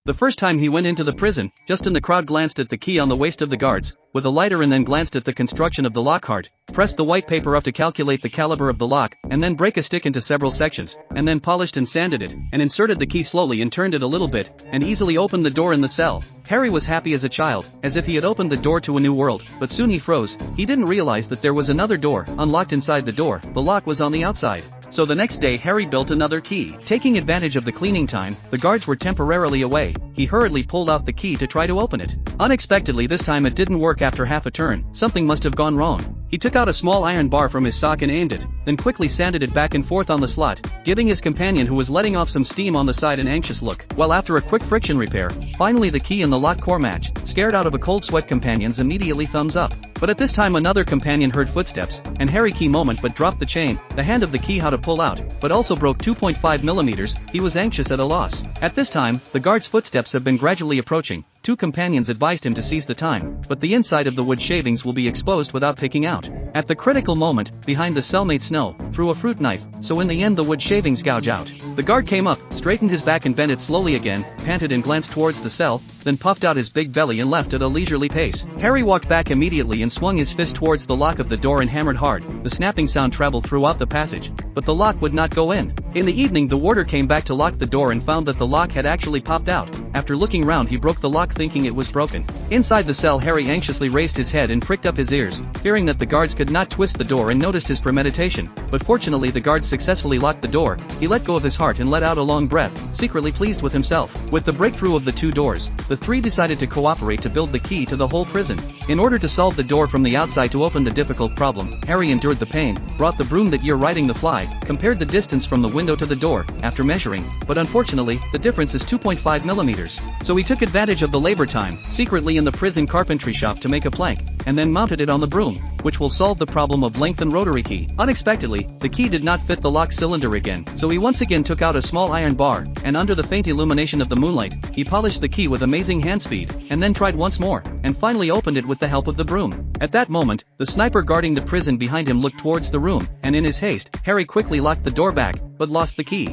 The first time he went into the prison, Justin the crowd glanced at the key on the waist of the guards, with a lighter, and then glanced at the construction of the Lockhart, pressed the white paper up to calculate the caliber of the lock, and then break a stick into several sections, and then polished and sanded it, and inserted the key slowly and turned it a little bit, and easily opened the door in the cell. Harry was happy as a child, as if he had opened the door to a new world, but soon he froze. He didn't realize that there was another door, unlocked inside the door. The lock was on the outside. So the next day Harry built another key. Taking advantage of the cleaning time, the guards were temporarily away. He hurriedly pulled out the key to try to open it. Unexpectedly this time it didn't work after half a turn. Something must have gone wrong. He took out a small iron bar from his sock and aimed it, then quickly sanded it back and forth on the slot, giving his companion, who was letting off some steam on the side, an anxious look. Well, after a quick friction repair, finally the key and the lock core match. Scared out of a cold sweat, companions immediately thumbs up. But at this time another companion heard footsteps, and Harry key moment but dropped the chain, the hand of the key how to pull out, but also broke 2.5 millimeters. He was anxious at a loss. At this time, the guard's footsteps have been gradually approaching. Two companions advised him to seize the time, but the inside of the wood shavings will be exposed without picking out. At the critical moment, behind the cellmate Snow threw a fruit knife, so in the end the wood shavings gouge out. The guard came up, straightened his back and bent it slowly again, panted and glanced towards the cell, then puffed out his big belly and left at a leisurely pace. Harry walked back immediately and swung his fist towards the lock of the door and hammered hard. The snapping sound traveled throughout the passage, but the lock would not go in. In the evening the warder came back to lock the door and found that the lock had actually popped out. After looking round he broke the lock, thinking it was broken. Inside the cell Harry anxiously raised his head and pricked up his ears, fearing that the guards could not twist the door, and noticed his premeditation. But fortunately the guards successfully locked the door. He let go of his heart and let out a long breath, secretly pleased with himself. With the breakthrough of the two doors, the three decided to cooperate to build the key to the whole prison. In order to solve the door from the outside to open the difficult problem, Harry endured the pain, brought the broom that you're riding the fly, compared the distance from the window to the door, after measuring, but unfortunately, the difference is 2.5 millimeters. So he took advantage of the labor time, secretly in the prison carpentry shop, to make a plank, and then mounted it on the broom, which will solve the problem of length and rotary key. Unexpectedly, the key did not fit the lock cylinder again, so he once again took out a small iron bar, and under the faint illumination of the moonlight, he polished the key with amazing hand speed, and then tried once more, and finally opened it with the help of the broom. At that moment, the sniper guarding the prison behind him looked towards the room, and in his haste, Harry quickly locked the door back, but lost the key.